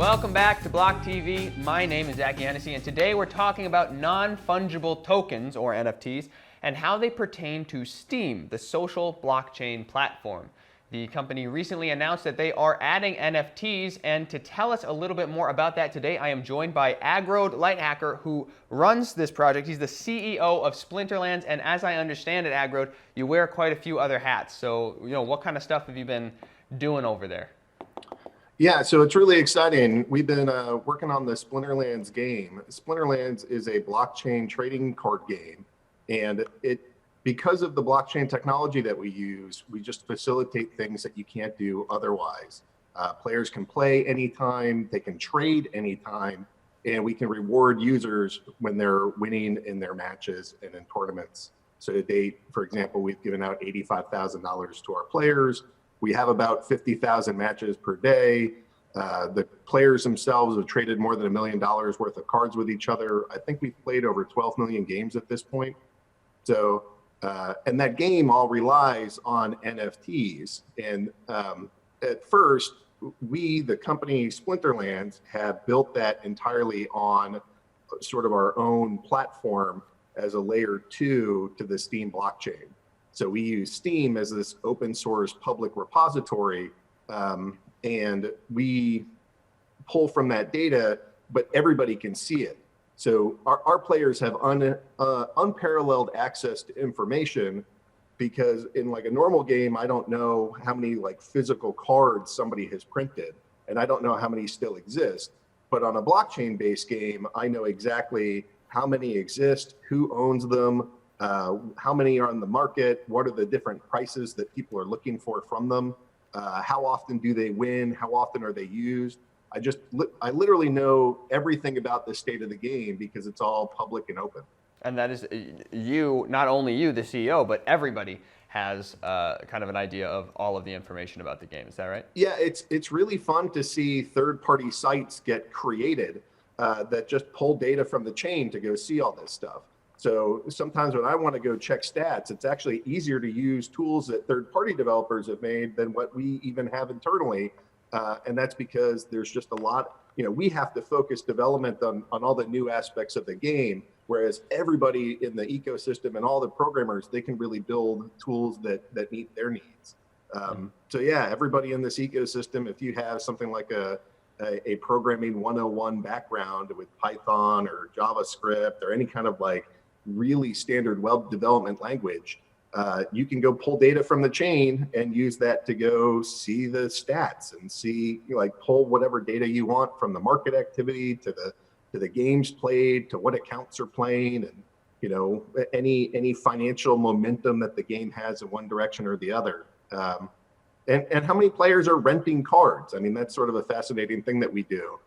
Welcome back to BLOCKTV. My name is Zachy Hennessy, and today we're talking about non-fungible tokens, or NFTs, and how they pertain to Steem, the social blockchain platform. The company recently announced that they are adding NFTs, and to tell us a little bit more about that today, I am joined by Agrode Lighthacker, who runs this project. He's the CEO of Splinterlands, and as I understand it, Agrode, you wear quite a few other hats. So, what kind of stuff have you been doing over there? Yeah, so it's really exciting. We've been working on the Splinterlands game. Splinterlands is a blockchain trading card game, and because of the blockchain technology that we use, we just facilitate things that you can't do otherwise. Players can play anytime, they can trade anytime, and we can reward users when they're winning in their matches and in tournaments. So to date, for example, we've given out $85,000 to our players. We have about 50,000 matches per day. The players themselves have traded more than $1 million worth of cards with each other. I think we've played over 12 million games at this point. So, and that game all relies on NFTs. And at first, we, the company Splinterlands, have built that entirely on sort of our own platform as a layer 2 to the Steem blockchain. So we use Steem as this open source public repository, and we pull from that data, but everybody can see it. So our players have unparalleled access to information, because in like a normal game, I don't know how many like physical cards somebody has printed, and I don't know how many still exist. But on a blockchain-based game, I know exactly how many exist, who owns them, how many are on the market, what are the different prices that people are looking for from them, how often do they win, how often are they used. I literally know everything about the state of the game because it's all public and open. And that is you, not only you, the CEO, but everybody has kind of an idea of all of the information about the game. Is that right? Yeah, it's really fun to see third-party sites get created that just pull data from the chain to go see all this stuff. So sometimes when I want to go check stats, it's actually easier to use tools that third-party developers have made than what we even have internally. And that's because there's just a lot, we have to focus development on all the new aspects of the game, whereas everybody in the ecosystem and all the programmers, they can really build tools that meet their needs. So yeah, everybody in this ecosystem, if you have something like a programming 101 background with Python or JavaScript or any kind of like really standard web development language, you can go pull data from the chain and use that to go see the stats and see, like, pull whatever data you want from the market activity to the games played, to what accounts are playing, and any financial momentum that the game has in one direction or the other, and how many players are renting cards. I mean, that's sort of a fascinating thing that we do.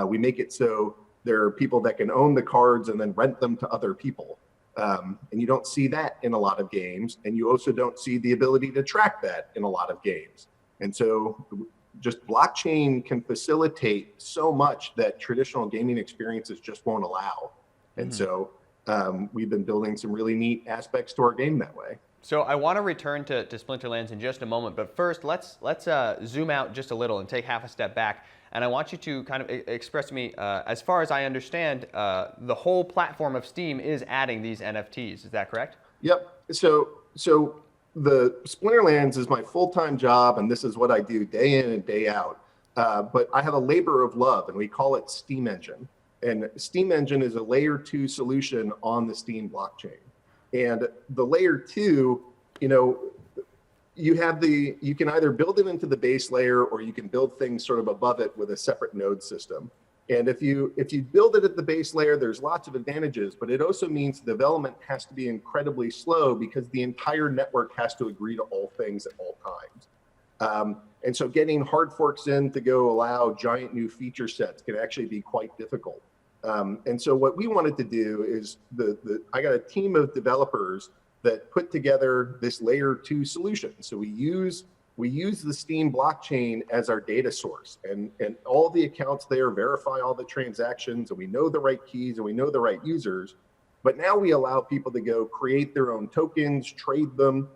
We make it so there are people that can own the cards and then rent them to other people. And you don't see that in a lot of games. And you also don't see the ability to track that in a lot of games. And so just blockchain can facilitate so much that traditional gaming experiences just won't allow. And so we've been building some really neat aspects to our game that way. So I want to return to Splinterlands in just a moment, but first let's zoom out just a little and take half a step back. And I want you to kind of express to me, as far as I understand, the whole platform of Steem is adding these NFTs. Is that correct? Yep. So the Splinterlands is my full-time job, and this is what I do day in and day out. But I have a labor of love, and we call it Steem Engine. And Steem Engine is a layer 2 solution on the Steem blockchain. And the layer 2, you can either build it into the base layer, or you can build things sort of above it with a separate node system. And if you build it at the base layer, there's lots of advantages, but it also means development has to be incredibly slow because the entire network has to agree to all things at all times. And so getting hard forks in to go allow giant new feature sets can actually be quite difficult. And so what we wanted to do is I got a team of developers that put together this layer 2 solution. So we use the Steem blockchain as our data source, and all the accounts there verify all the transactions, and we know the right keys and we know the right users. But now we allow people to go create their own tokens, trade them.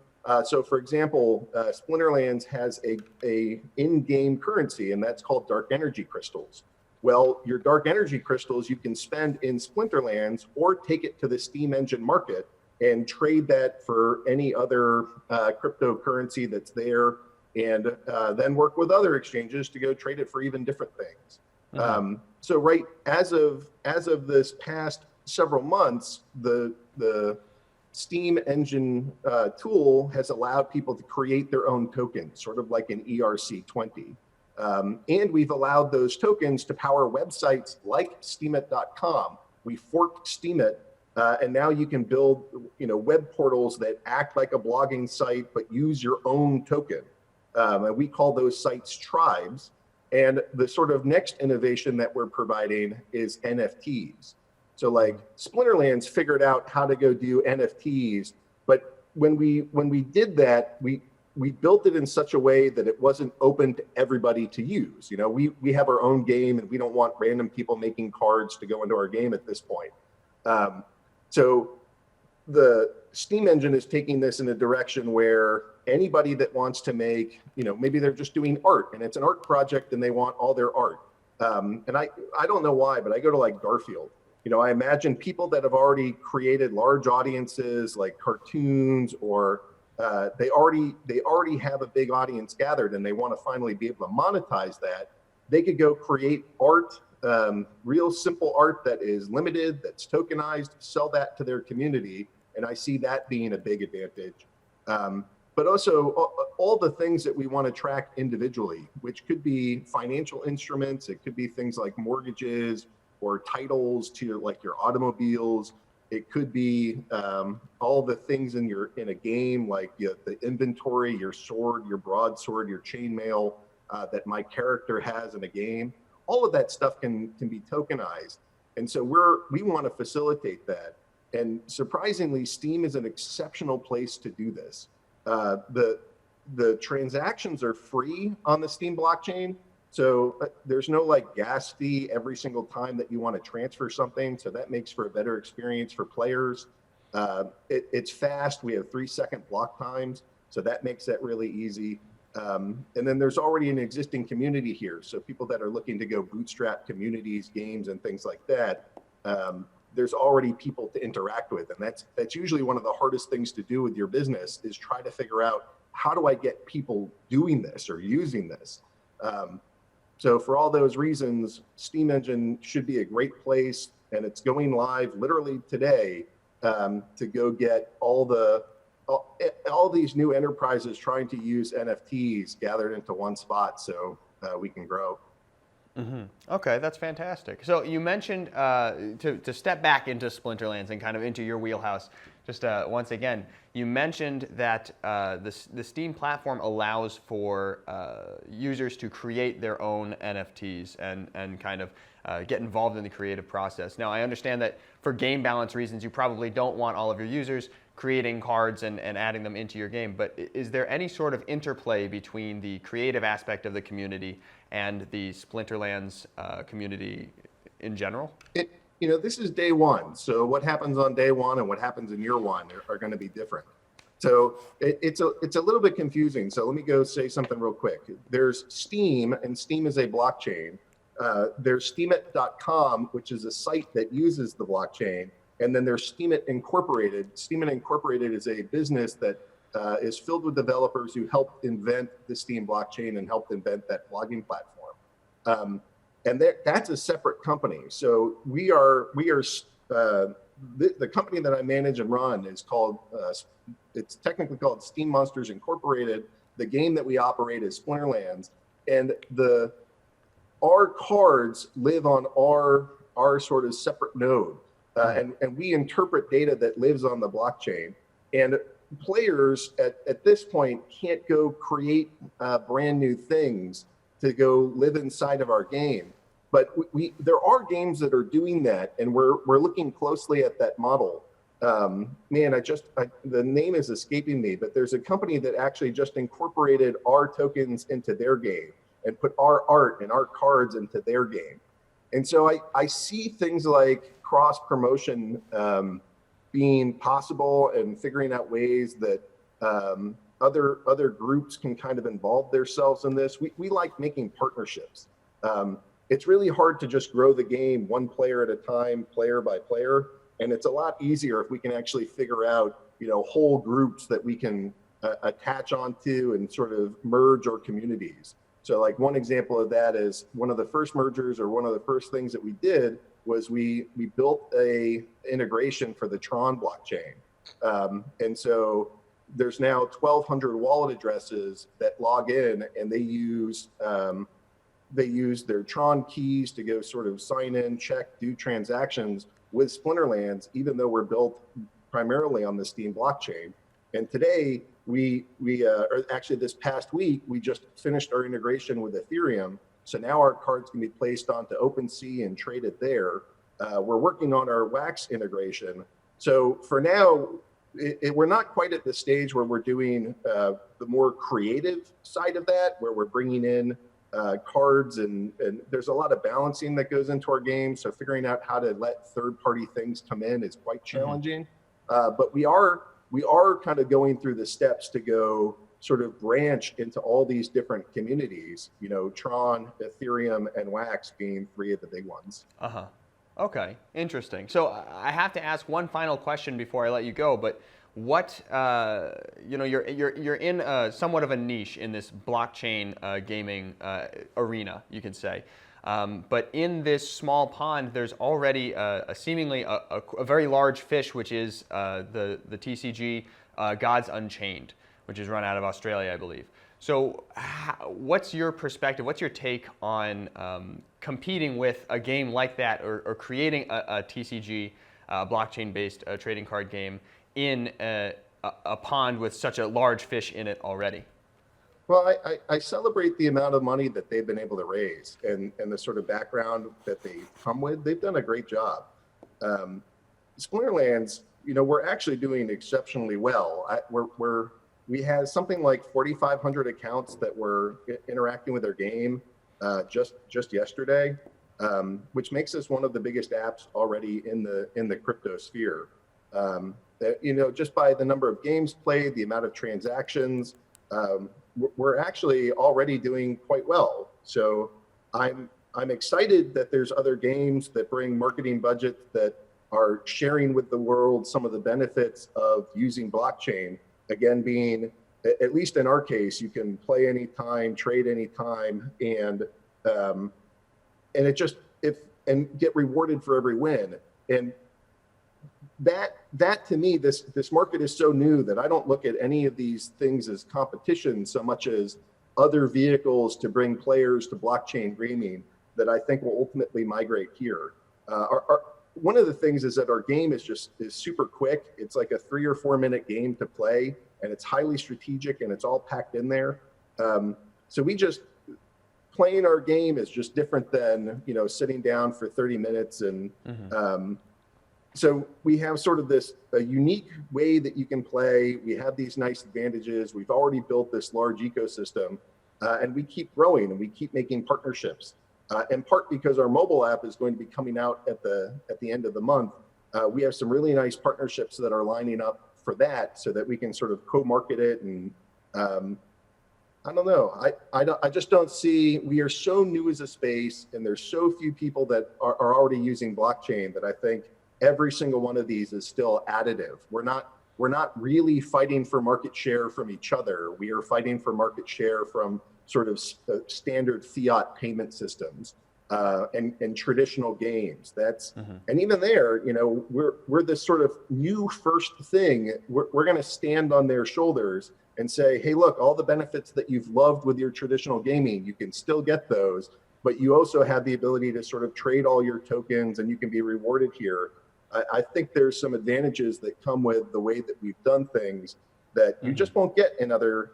So for example, Splinterlands has a in-game currency, and that's called dark energy crystals. Well, your dark energy crystals you can spend in Splinterlands or take it to the Steam engine market and trade that for any other cryptocurrency that's there, and then work with other exchanges to go trade it for even different things. So right as of this past several months, the Steam engine tool has allowed people to create their own tokens, sort of like an ERC20. And we've allowed those tokens to power websites like Steemit.com. We forked Steemit, and now you can build, web portals that act like a blogging site but use your own token. And we call those sites tribes. And the sort of next innovation that we're providing is NFTs. So like Splinterlands figured out how to go do NFTs, but when we did that, we built it in such a way that it wasn't open to everybody to use. We have our own game, and we don't want random people making cards to go into our game at this point. So the Steam engine is taking this in a direction where anybody that wants to make, maybe they're just doing art and it's an art project and they want all their art. And I don't know why, but I go to like Garfield. I imagine people that have already created large audiences like cartoons, or they already have a big audience gathered and they want to finally be able to monetize that. They could go create art, real simple art that is limited, that's tokenized, sell that to their community. And I see that being a big advantage. But also all the things that we want to track individually, which could be financial instruments. It could be things like mortgages or titles to like your automobiles. It could be all the things in a game, like the inventory, your sword, your broadsword, your chainmail that my character has in a game. All of that stuff can be tokenized. And so we want to facilitate that. And surprisingly, Steem is an exceptional place to do this. The transactions are free on the Steem blockchain. So there's no like gas fee every single time that you want to transfer something. So that makes for a better experience for players. It's fast. We have 3-second block times. So that makes that really easy. And then there's already an existing community here. So people that are looking to go bootstrap communities, games, and things like that, there's already people to interact with. And that's usually one of the hardest things to do with your business, is try to figure out, how do I get people doing this or using this? So for all those reasons, Steam Engine should be a great place, and it's going live literally today to go get all these new enterprises trying to use NFTs gathered into one spot so we can grow. Okay, that's fantastic. So you mentioned, to step back into Splinterlands and kind of into your wheelhouse, just once again, you mentioned that the Steam platform allows for users to create their own NFTs and kind of get involved in the creative process. Now, I understand that for game balance reasons, you probably don't want all of your users creating cards and adding them into your game, but is there any sort of interplay between the creative aspect of the community and the Splinterlands community in general? This is day one. So what happens on day one and what happens in year one are going to be different. So it's a little bit confusing. So let me go say something real quick. There's Steem, and Steem is a blockchain. There's Steemit.com, which is a site that uses the blockchain. And then there's Steemit Incorporated. Steemit Incorporated is a business that is filled with developers who helped invent the Steem blockchain and helped invent that blogging platform. And that's a separate company. So the company that I manage and run is called, it's technically called Steem Monsters Incorporated. The game that we operate is Splinterlands, and our cards live on our sort of separate node, and we interpret data that lives on the blockchain. And players at this point can't go create brand new things to go live inside of our game. But there are games that are doing that, and we're looking closely at that model. The name is escaping me, but there's a company that actually just incorporated our tokens into their game and put our art and our cards into their game. And so I see things like cross promotion being possible, and figuring out ways that other groups can kind of involve themselves in this. We like making partnerships. it's really hard to just grow the game one player at a time, player by player. And it's a lot easier if we can actually figure out, whole groups that we can attach onto and sort of merge our communities. So like one example of that is one of the first mergers, or one of the first things that we did was we built a integration for the Tron blockchain. And so there's now 1,200 wallet addresses that log in, and they use their Tron keys to go sort of sign in, check, do transactions with Splinterlands, even though we're built primarily on the Steem blockchain. And today, or actually this past week, we just finished our integration with Ethereum. So now our cards can be placed onto OpenSea and traded there. We're working on our Wax integration. So for now, we're not quite at the stage where we're doing the more creative side of that, where we're bringing in cards, and there's a lot of balancing that goes into our game. So figuring out how to let third-party things come in is quite challenging. But we are kind of going through the steps to go sort of branch into all these different communities, Tron, Ethereum, and Wax being three of the big ones. Okay, interesting. So I have to ask one final question before I let you go, but what, you're in somewhat of a niche in this blockchain gaming arena, you can say. But in this small pond, there's already seemingly a very large fish, which is the TCG Gods Unchained, which is run out of Australia, I believe. So what's your perspective? What's your take on competing with a game like that, or creating a TCG blockchain-based trading card game in a pond with such a large fish in it already? Well, I celebrate the amount of money that they've been able to raise, and the sort of background that they come with. They've done a great job. Splinterlands, we're actually doing exceptionally well. We had something like 4,500 accounts that were interacting with their game just yesterday, which makes us one of the biggest apps already in the crypto sphere. Just by the number of games played, the amount of transactions, we're actually already doing quite well. So I'm excited that there's other games that bring marketing budgets that are sharing with the world some of the benefits of using blockchain. Again, being, at least in our case, you can play anytime, trade anytime, and get rewarded for every win. And that to me, this market is so new that I don't look at any of these things as competition so much as other vehicles to bring players to blockchain gaming that I think will ultimately migrate here. One of the things is that our game is super quick. It's like a 3 or 4 minute game to play, and it's highly strategic, and it's all packed in there. So playing our game is just different than sitting down for 30 minutes and so we have sort of a unique way that you can play. We have these nice advantages. We've already built this large ecosystem, and we keep growing, and we keep making partnerships. In part because our mobile app is going to be coming out at the end of the month. We have some really nice partnerships that are lining up for that, so that we can sort of co-market it. And I don't know. I just don't see. We are so new as a space, and there's so few people that are already using blockchain that I think every single one of these is still additive. We're not really fighting for market share from each other. We are fighting for market share from sort of standard fiat payment systems and traditional games. And even there, we're this sort of new first thing. We're going to stand on their shoulders and say, hey, look, all the benefits that you've loved with your traditional gaming, you can still get those, but you also have the ability to sort of trade all your tokens, and you can be rewarded here. I think there's some advantages that come with the way that we've done things that you just won't get in other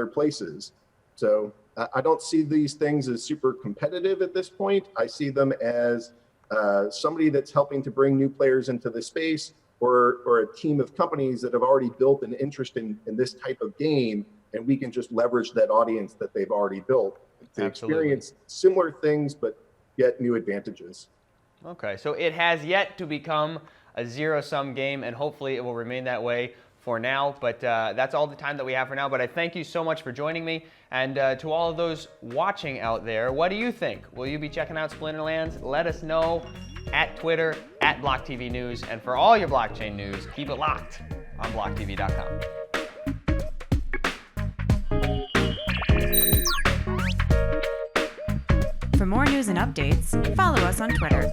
places. So I don't see these things as super competitive at this point. I see them as somebody that's helping to bring new players into the space, or a team of companies that have already built an interest in this type of game, and we can just leverage that audience that they've already built to experience similar things, but get new advantages. Okay, so it has yet to become a zero-sum game, and hopefully it will remain that way for now, but that's all the time that we have for now. But I thank you so much for joining me. And to all of those watching out there, what do you think? Will you be checking out Splinterlands? Let us know at Twitter, at BLOCKTV News. And for all your blockchain news, keep it locked on blocktv.com. For more news and updates, follow us on Twitter.